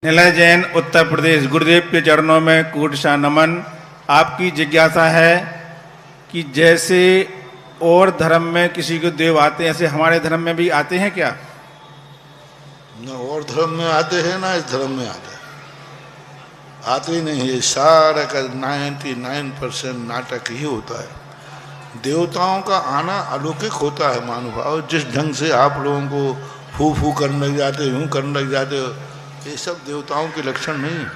निलय जैन, उत्तर प्रदेश। गुरुदेव के चरणों में कोटि नमन। आपकी जिज्ञासा है कि जैसे और धर्म में किसी के देव आते हैं, ऐसे हमारे धर्म में भी आते हैं क्या? न और धर्म में आते हैं ना इस धर्म में आते ही नहीं है। सारा का 99% नाटक ही होता है। देवताओं का आना अलौकिक होता है महानुभाव। जिस ढंग से आप लोगों को फू फू करने लग जाते, यूँ करने लग जाते हो, ये सब देवताओं के लक्षण नहीं है।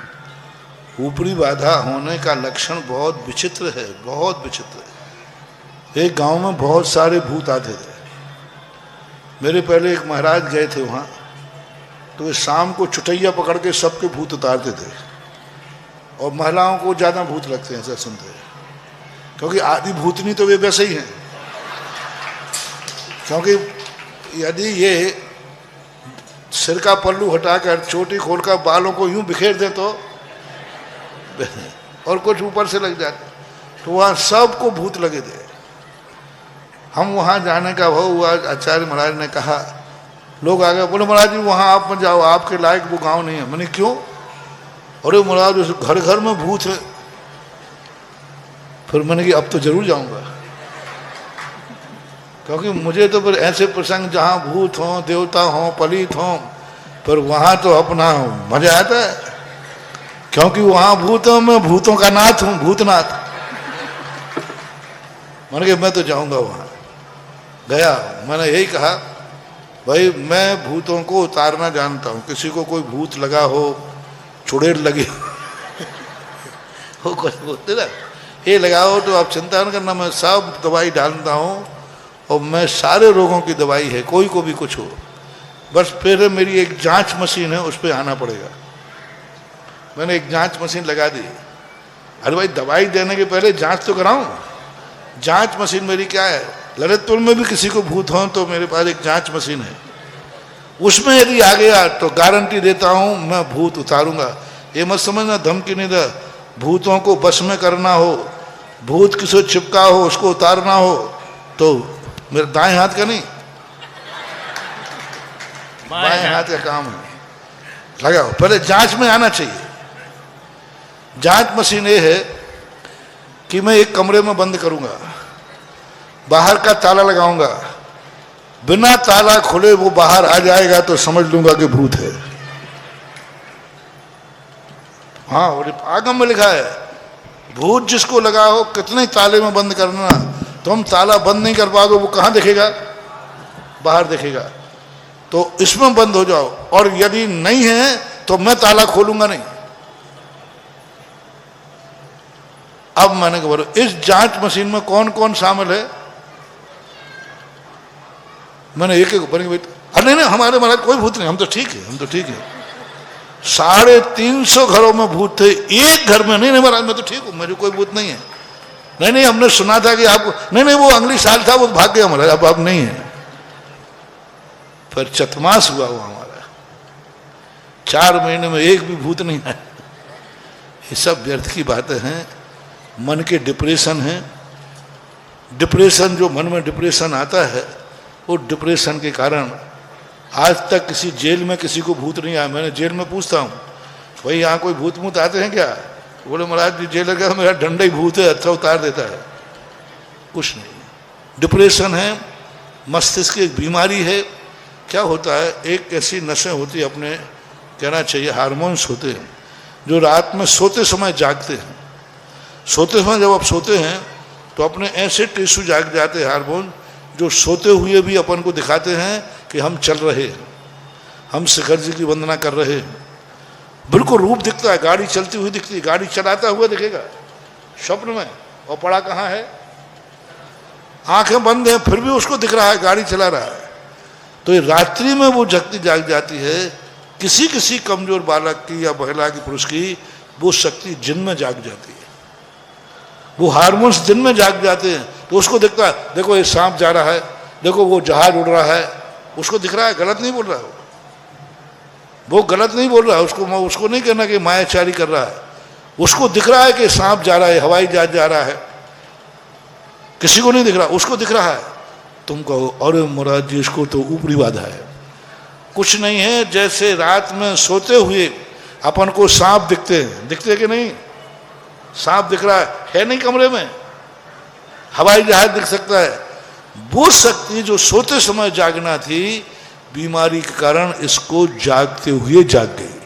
ऊपरी बाधा होने का लक्षण बहुत विचित्र है, बहुत विचित्र है। एक गांव में बहुत सारे भूत आते थे। मेरे पहले एक महाराज गए थे वहाँ, तो वे शाम को चुटैया पकड़ के सबके भूत उतारते थे। और महिलाओं को ज़्यादा भूत लगते हैं, ऐसा सुनते हैं, क्योंकि आदि भूतनी तो वे वैसे ही हैं। क्योंकि यदि ये सिर का पल्लू हटाकर चोटी खोलकर बालों को यूं बिखेर दे तो और कुछ ऊपर से लग जाते, तो वहाँ सबको भूत लगे थे। हम वहाँ जाने का भाव हुआ। आचार्य महाराज ने कहा, लोग आ गए, बोले महाराज जी वहाँ आप मत जाओ, आपके लायक वो गांव नहीं है। मैंने क्यों? अरे महाराज घर घर में भूत है। फिर मैंने कहा अब तो जरूर जाऊंगा, क्योंकि मुझे तो फिर ऐसे प्रसंग जहाँ भूत हों, देवता हों, पलित हों, पर वहाँ तो अपना मजा आता है। क्योंकि वहाँ भूत हूँ, मैं भूतों का नाथ हूँ, भूतनाथ। मैंने कहा मैं तो जाऊंगा वहाँ। गया, मैंने यही कहा, भाई मैं भूतों को उतारना जानता हूँ। किसी को कोई भूत लगा हो, चुड़ैल लगी हो, कुछ बोलते ना, ये लगाओ तो आप चिंता न करना, मैं सब दवाई डालता हूँ और मैं सारे रोगों की दवाई है, कोई को भी कुछ हो। बस फिर मेरी एक जांच मशीन है, उस पर आना पड़ेगा। मैंने एक जांच मशीन लगा दी। अरे भाई दवाई देने के पहले जांच तो कराऊं। जांच मशीन मेरी क्या है, ललितपुर में भी किसी को भूत हो तो मेरे पास एक जांच मशीन है। उसमें यदि आ गया तो गारंटी देता हूं मैं भूत उतारूंगा। ये मत समझना धमकी नहीं दे। भूतों को बस में करना हो, भूत किसी चिपका हो, उसको उतारना हो, तो मेरे दाएं हाथ का नहीं, बाएं हाथ का काम है। लगाओ, पहले जांच में आना चाहिए। जांच मशीन ये है कि मैं एक कमरे में बंद करूंगा, बाहर का ताला लगाऊंगा, बिना ताला खुले वो बाहर आ जाएगा तो समझ लूंगा कि भूत है। हाँ, और आगम में लिखा है, भूत जिसको लगा हो कितने ताले में बंद करना, तुम ताला बंद नहीं कर पाओगे, वो कहाँ दिखेगा? बाहर दिखेगा। तो इसमें बंद हो जाओ, और यदि नहीं है तो मैं ताला खोलूंगा नहीं। अब मैंने कहा बोलो इस जांच मशीन में कौन कौन शामिल है? मैंने एक एक बनी, अरे नहीं हमारे महाराज कोई भूत नहीं, हम तो ठीक है, हम तो ठीक है। 350 घरों में भूत थे, एक घर में नहीं महाराज मैं तो ठीक हूं, मेरे कोई भूत नहीं है। नहीं हमने सुना था कि आपको, नहीं वो अगली साल था, वो भाग गया महाराज, अब नहीं है। फिर चतमास हुआ वो हमारा, 4 महीने में एक भी भूत नहीं आया। ये सब व्यर्थ की बातें हैं, मन के डिप्रेशन है। डिप्रेशन, जो मन में डिप्रेशन आता है, वो डिप्रेशन के कारण आज तक किसी जेल में किसी को भूत नहीं आया। मैंने जेल में पूछता हूँ, भाई यहाँ कोई भूत मूत आते हैं क्या? बोले महाराज जी जेलर का मेरा डंडा ही भूत है, अच्छा उतार देता है। कुछ नहीं, डिप्रेशन है, मस्तिष्क की एक बीमारी है। क्या होता है, एक ऐसी नसें होती है, अपने कहना चाहिए हार्मोन्स होते हैं, जो रात में सोते समय जागते हैं। सोते समय जब आप सोते हैं तो अपने ऐसे टिश्यू जाग जाते हैं, हार्मोन, जो सोते हुए भी अपन को दिखाते हैं कि हम चल रहे हैं, हम शिखर जी की वंदना कर रहे हैं। बिल्कुल रूप दिखता है, गाड़ी चलती हुई दिखती है, गाड़ी चलाता हुआ दिखेगा स्वप्न में, और पड़ा कहाँ है, आंखें बंद हैं फिर भी उसको दिख रहा है गाड़ी चला रहा है। तो ये रात्रि में वो शक्ति जाग जाती है। किसी किसी कमजोर बालक की या महिला की, पुरुष की, वो शक्ति जिन में जाग जाती है, वो हार्मोन्स दिन में जाग जाते हैं। तो उसको दिखता है, देखो ये सांप जा रहा है, देखो वो जहाज उड़ रहा है, उसको दिख रहा है, गलत नहीं बोल रहा है वो गलत नहीं बोल रहा है। उसको नहीं कहना कि मायाचारी कर रहा है, उसको दिख रहा है कि सांप जा रहा है, हवाई जहाज जा रहा है। किसी को नहीं दिख रहा, उसको दिख रहा है। तुम कहो अरे महाराज जी इसको तो ऊपरी बाधा है। कुछ नहीं है, जैसे रात में सोते हुए अपन को सांप दिखते हैं, दिखते कि नहीं? सांप दिख रहा है नहीं कमरे में, हवाई जहाज दिख सकता है। वो शक्ति जो सोते समय जागना थी, बीमारी के कारण इसको जागते हुए जाग गई।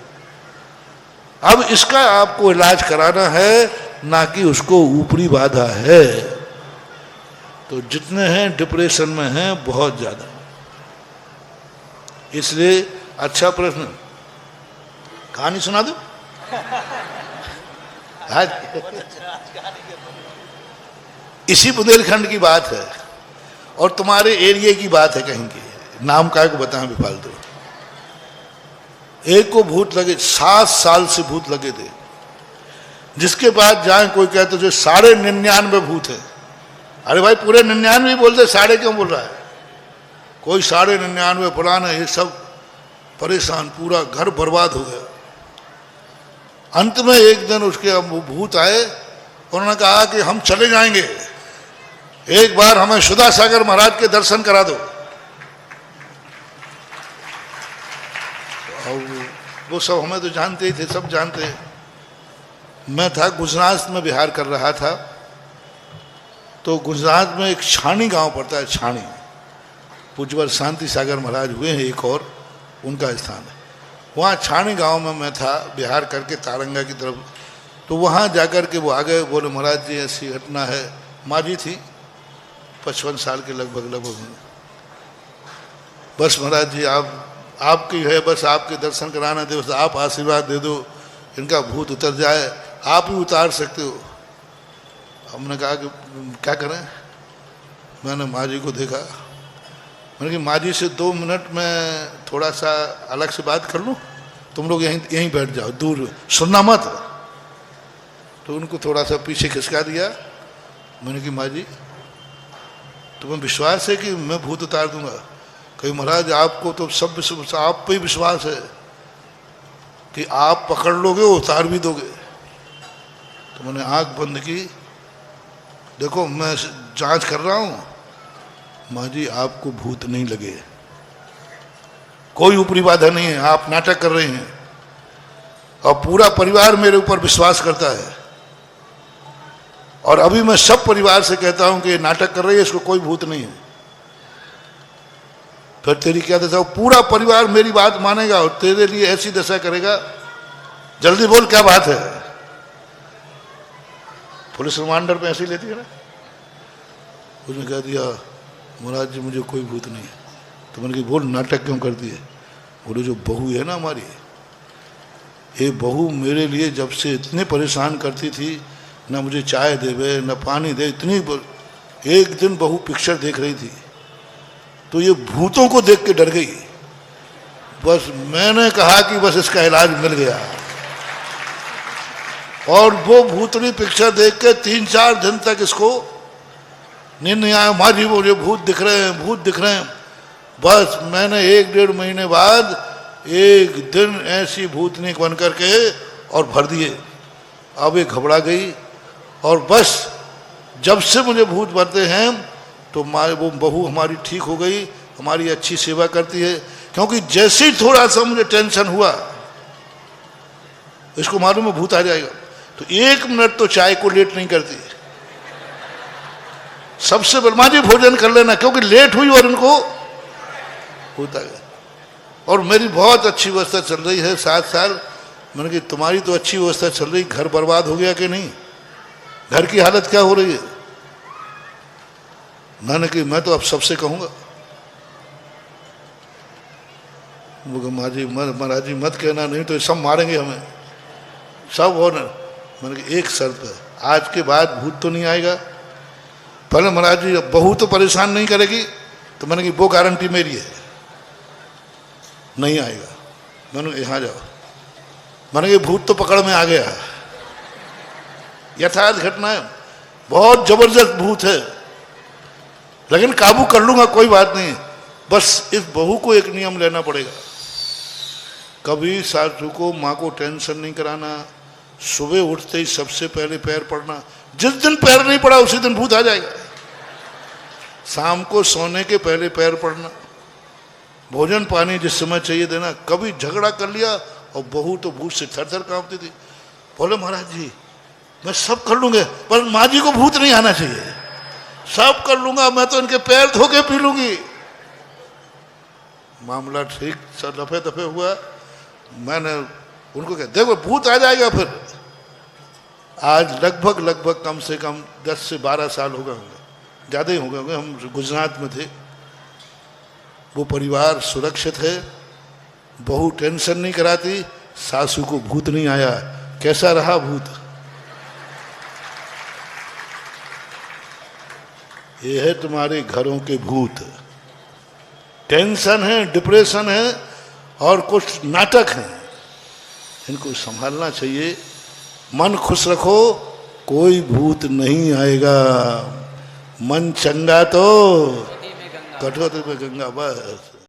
अब इसका आपको इलाज कराना है, ना कि उसको ऊपरी बाधा है। तो जितने हैं डिप्रेशन में हैं बहुत ज्यादा। इसलिए अच्छा प्रश्न, कहानी सुना दो आज। इसी बुंदेलखंड की बात है और तुम्हारे एरिया की बात है, कहीं की नाम का को बताएं बेफालतू। एक को भूत लगे, 7 साल से भूत लगे थे, जिसके बाद जाए कोई कहते जो 99.5 भूत है। अरे भाई पूरे 99 बोलते, 1.5 क्यों बोल रहा है? कोई 99.5 पुराना, ये सब परेशान, पूरा घर बर्बाद हो गया। अंत में एक दिन उसके भूत आए, उन्होंने कहा कि हम चले जाएंगे, एक बार हमें सुधा सागर महाराज के दर्शन करा दो। और वो सब हमें तो जानते ही थे, सब जानते हैं। मैं था गुजरात में, बिहार कर रहा था, तो गुजरात में एक छाणी गांव पड़ता है, छाणी, पूज्यवर शांति सागर महाराज हुए हैं, एक और उनका स्थान है। वहाँ छाणी गांव में मैं था, बिहार करके तारंगा की तरफ। तो वहाँ जाकर के वो आ गए, बोले महाराज जी ऐसी घटना है। माँ जी थी 55 साल के लगभग। बस महाराज जी आपकी है, बस आपके दर्शन कराना दे, बस आप आशीर्वाद दे दो, इनका भूत उतर जाए, आप ही उतार सकते हो। हमने कहा कि क्या करें? मैंने माँ जी को देखा, मैंने कि माँ जी से 2 मिनट में थोड़ा सा अलग से बात कर लूँ, तुम लोग यहीं बैठ जाओ, दूर सुनना मत। तो उनको थोड़ा सा पीछे खिसका दिया। मैंने कि माँ जी तुम्हें विश्वास है कि मैं भूत उतार दूंगा? कहीं महाराज आपको तो सब विश्वास, आप पे ही विश्वास है कि आप पकड़ लोगे, उतार भी दोगे। तो मैंने आंख बंद की, देखो मैं जांच कर रहा हूँ। माँ जी आपको भूत नहीं लगे, कोई ऊपरी बाधा नहीं है, आप नाटक कर रहे हैं और पूरा परिवार मेरे ऊपर विश्वास करता है। और अभी मैं सब परिवार से कहता हूं कि ये नाटक कर रही है, इसको कोई भूत नहीं है। फिर तेरी क्या दशा? पूरा परिवार मेरी बात मानेगा और तेरे लिए ऐसी दशा करेगा, जल्दी बोल क्या बात है। पुलिस रिमांडर पे ऐसे ही लेती है ना। उसने कह दिया महाराज जी मुझे कोई भूत नहीं है। तो मैंने कहा बोल नाटक क्यों करती है? बोले जो बहू है ना हमारी, ये बहू मेरे लिए जब से इतने परेशान करती थी, ना मुझे चाय देवे ना पानी दे, इतनी। एक दिन बहू पिक्चर देख रही थी तो ये भूतों को देख के डर गई। बस मैंने कहा कि बस इसका इलाज मिल गया। और वो भूतनी पिक्चर देख के 3-4 दिन तक इसको नींद नहीं आया। माँ जी मुझे भूत दिख रहे हैं, भूत दिख रहे हैं। बस मैंने 1-1.5 महीने बाद एक दिन ऐसी भूतनी बन करके और भर दिए। अब ये घबरा गई और बस जब से मुझे भूत भरते हैं तो वो बहू हमारी ठीक हो गई, हमारी अच्छी सेवा करती है। क्योंकि जैसे ही थोड़ा सा मुझे टेंशन हुआ, इसको मालूम है भूत आ जाएगा, तो 1 मिनट तो चाय को लेट नहीं करती। सबसे बलमा जी भोजन कर लेना, क्योंकि लेट हुई और इनको भूत आ गया। और मेरी बहुत अच्छी व्यवस्था चल रही है 7 साल। मैंने कहा तुम्हारी तो अच्छी व्यवस्था चल रही, घर बर्बाद हो गया कि नहीं? घर की हालत क्या हो रही है? मैंने कहा मैं तो अब सबसे कहूंगा। वो माँ जी महाराज जी मत कहना, नहीं तो सब मारेंगे हमें सब। और मैंने कहा एक शर्त है, आज के बाद भूत तो नहीं आएगा। पहले महाराज जी बहू तो परेशान नहीं करेगी। तो मैंने कहा वो गारंटी मेरी है, नहीं आएगा। मैंने यहाँ जाओ। मैंने कहा भूत तो पकड़ में आ गया। यथार्थ घटना है, बहुत जबरदस्त भूत है, लेकिन काबू कर लूंगा, कोई बात नहीं। बस इस बहू को एक नियम लेना पड़ेगा, कभी सासू को माँ को टेंशन नहीं कराना। सुबह उठते ही सबसे पहले पैर पड़ना। जिस दिन पैर नहीं पड़ा उसी दिन भूत आ जाएगा। शाम को सोने के पहले पैर पड़ना। भोजन पानी जिस समय चाहिए देना। कभी झगड़ा कर लिया और बहू तो भूत से थर थर कांपती थी। बोले महाराज जी मैं सब कर लूंगे पर माँ जी को भूत नहीं आना चाहिए, सब कर लूंगा, मैं तो इनके पैर धो के पी लूंगी। मामला ठीक सब दफे दफे हुआ। मैंने उनको कहा देखो भूत आ जाएगा फिर। आज लगभग कम से कम 10 से 12 साल हो गए होंगे, ज़्यादा ही हो गए होंगे, हम गुजरात में थे। वो परिवार सुरक्षित है, बहू टेंशन नहीं कराती, सासू को भूत नहीं आया। कैसा रहा भूत? ये है तुम्हारे घरों के भूत। टेंशन है, डिप्रेशन है और कुछ नाटक है, इनको संभालना चाहिए। मन खुश रखो, कोई भूत नहीं आएगा। मन चंगा तो कठोर में गंगा, बस।